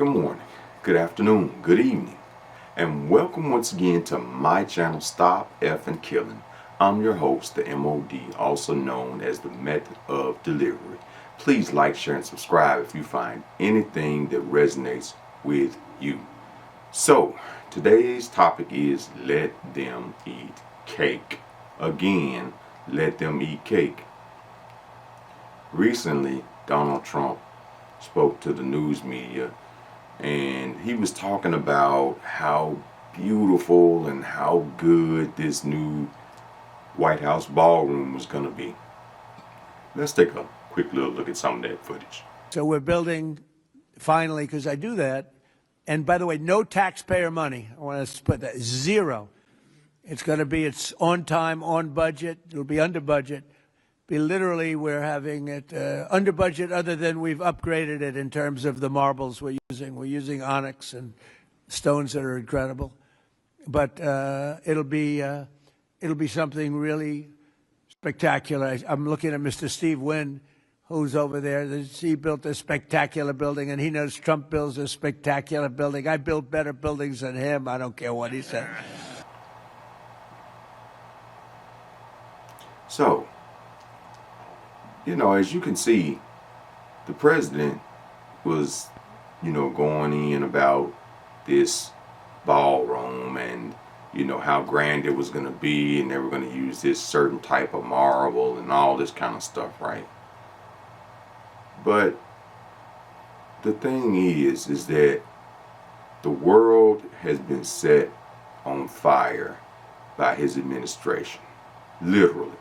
Good morning, good afternoon, good evening, and welcome once again to my channel, Stop Effing Killing. I'm your host, the MOD, also known as the Method of Delivery. Please like, share, and subscribe if you find anything that resonates with you. So, today's topic is let them eat cake. Again, let them eat cake. Recently, Donald Trump spoke to the news media, and he was talking about how beautiful and how good this new White House ballroom was going to be. Let's take a quick little look at some of that footage. So we're building, finally, because I do that. And by the way, no taxpayer money. I want to put that zero. It's going to be, it's on time, on budget. It'll be under budget. Literally, we're having it under budget, other than we've upgraded it in terms of the marbles we're using. We're using onyx and stones that are incredible. But it'll be something really spectacular. I'm looking at Mr. Steve Wynn, who's over there. He built a spectacular building, and he knows Trump builds a spectacular building. I build better buildings than him. I don't care what he said. So, you know, as you can see, the president was, going in about this ballroom and, how grand it was going to be, and they were going to use this certain type of marble and all this kind of stuff, right? But the thing is that the world has been set on fire by his administration. Literally.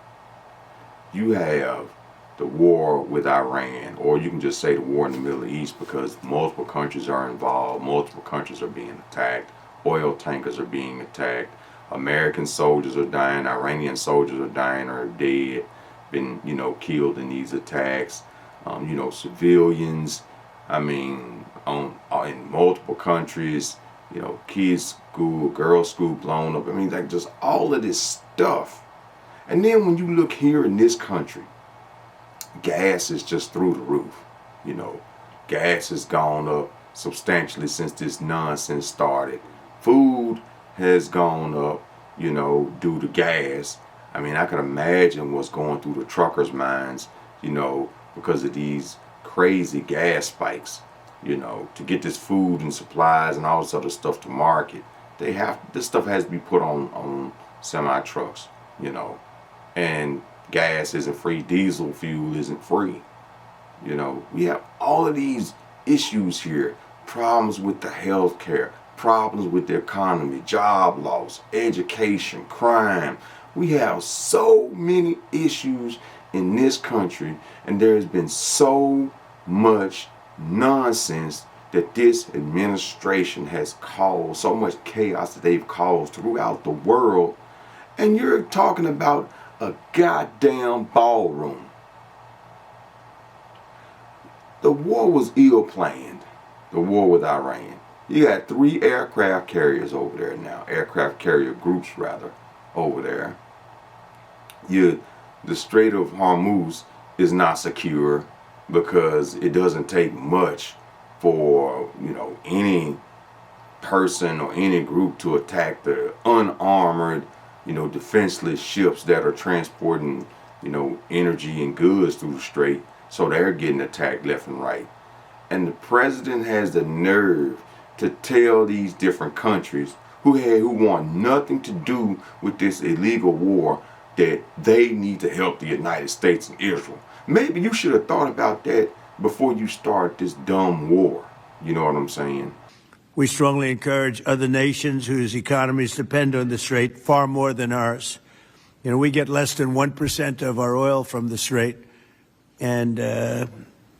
You have the war with Iran, or you can just say the war in the Middle East, because multiple countries are involved, multiple countries are being attacked, oil tankers are being attacked, American soldiers are dying, Iranian soldiers are dying or are dead, been, killed in these attacks, civilians, in multiple countries, kids' school, girls' school blown up, like just all of this stuff. And then when you look here in this country, gas is just through the roof. Gas has gone up substantially since this nonsense started. Food has gone up, due to gas. I can imagine what's going through the truckers' minds, because of these crazy gas spikes, to get this food and supplies and all this other stuff to market. This stuff has to be put on semi trucks, and gas isn't free, diesel fuel isn't free. We have all of these issues here, problems with the health care, problems with the economy, job loss, education, crime. We have so many issues in this country, and there has been so much nonsense that this administration has caused, so much chaos that they've caused throughout the world. And you're talking about a goddamn ballroom. The war was ill-planned, the war with Iran. You got 3 aircraft carriers over there now, aircraft carrier groups rather, over there. The Strait of Hormuz is not secure because it doesn't take much for, any person or any group to attack the unarmored, defenseless ships that are transporting, energy and goods through the strait. So they're getting attacked left and right. And the president has the nerve to tell these different countries who want nothing to do with this illegal war that they need to help the United States and Israel. Maybe you should have thought about that before you start this dumb war. You know what I'm saying? We strongly encourage other nations whose economies depend on the Strait far more than ours. We get less than 1% of our oil from the Strait, and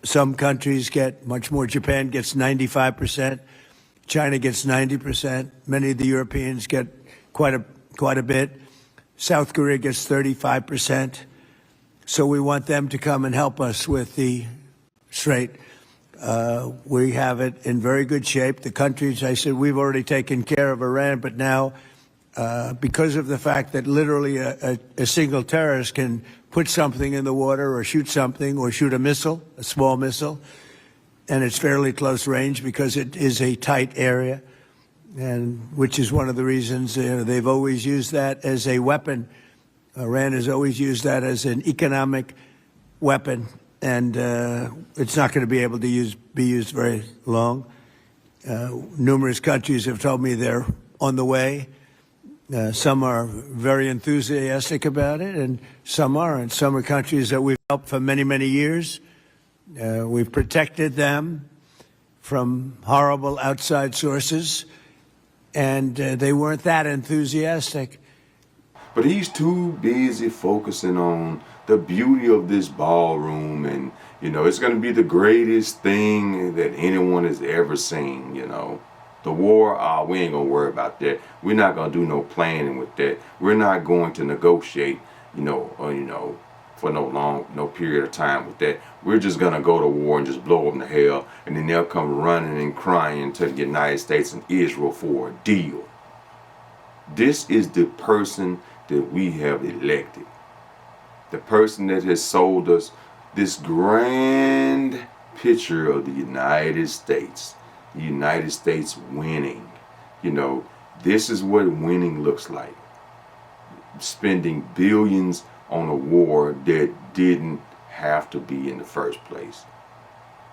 some countries get much more. Japan gets 95%, China gets 90%, many of the Europeans get quite a bit, South Korea gets 35%. So we want them to come and help us with the Strait. We have it in very good shape. The countries, I said, we've already taken care of Iran, but now, because of the fact that literally a single terrorist can put something in the water or shoot something or shoot a missile, a small missile, and it's fairly close range because it is a tight area, and which is one of the reasons they've always used that as a weapon. Iran has always used that as an economic weapon, and it's not going to be able to be used very long. Numerous countries have told me they're on the way. Some are very enthusiastic about it, and some aren't. Some are countries that we've helped for many, many years. We've protected them from horrible outside sources, and they weren't that enthusiastic. But he's too busy focusing on the beauty of this ballroom, and it's going to be the greatest thing that anyone has ever seen. The war, we ain't gonna worry about that. We're not gonna do no planning with that. We're not going to negotiate, for no period of time with that. We're just gonna go to war and just blow them to hell, and then they'll come running and crying to the United States and Israel for a deal. This is the person that we have elected. The person that has sold us this grand picture of the United States. The United States winning. This is what winning looks like. Spending billions on a war that didn't have to be in the first place.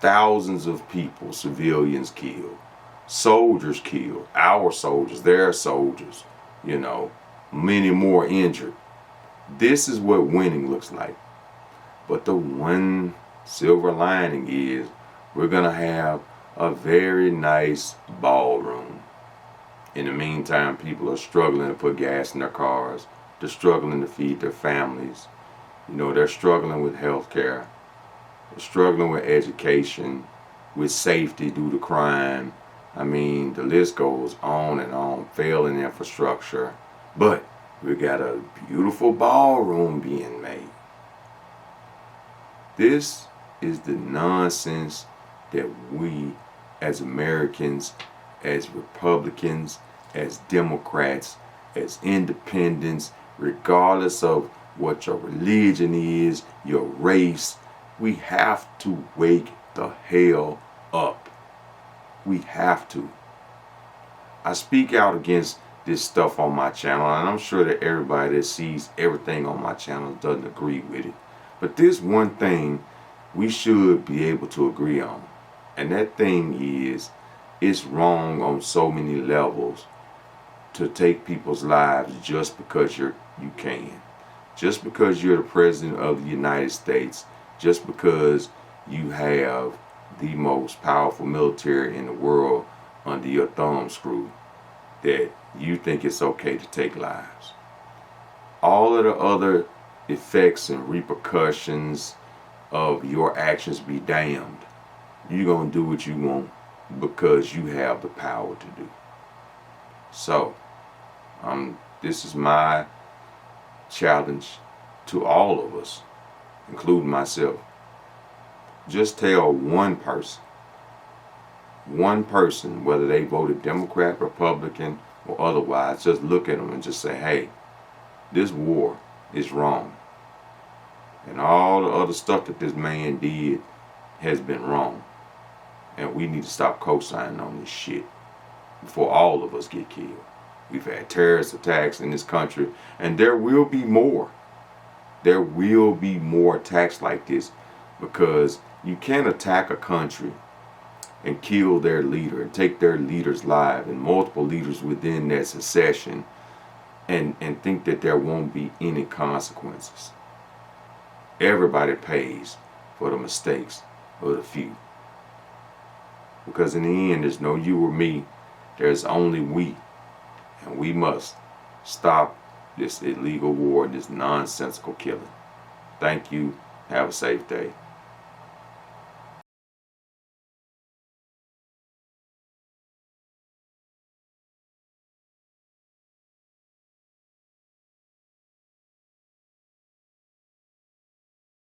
Thousands of people, civilians killed. Soldiers killed. Our soldiers, their soldiers. Many more injured. This is what winning looks like. But the one silver lining is we're going to have a very nice ballroom. In the meantime, people are struggling to put gas in their cars. They're struggling to feed their families. They're struggling with health care. They're struggling with education, with safety due to crime. The list goes on and on. Failing infrastructure. But we got a beautiful ballroom being made. This is the nonsense that we as Americans, as Republicans, as Democrats, as independents, regardless of what your religion is, your race, we have to wake the hell up. We have to. I speak out against this stuff on my channel, and I'm sure that everybody that sees everything on my channel doesn't agree with it. But this one thing we should be able to agree on. And that thing is, it's wrong on so many levels to take people's lives just because you can. Just because you're the president of the United States, just because you have the most powerful military in the world under your thumb screw, that you think it's okay to take lives. All of the other effects and repercussions of your actions be damned. You're going to do what you want because you have the power to do. So, this is my challenge to all of us, including myself. Just tell one person, whether they voted Democrat, Republican, or otherwise, just look at them and just say, hey, this war is wrong. And all the other stuff that this man did has been wrong. And we need to stop co-signing on this shit before all of us get killed. We've had terrorist attacks in this country, and there will be more. There will be more attacks like this, because you can't attack a country and kill their leader and take their leader's life and multiple leaders within that secession and think that there won't be any consequences. Everybody pays for the mistakes of the few. Because in the end, there's no you or me. There's only we. And we must stop this illegal war, this nonsensical killing. Thank you. Have a safe day.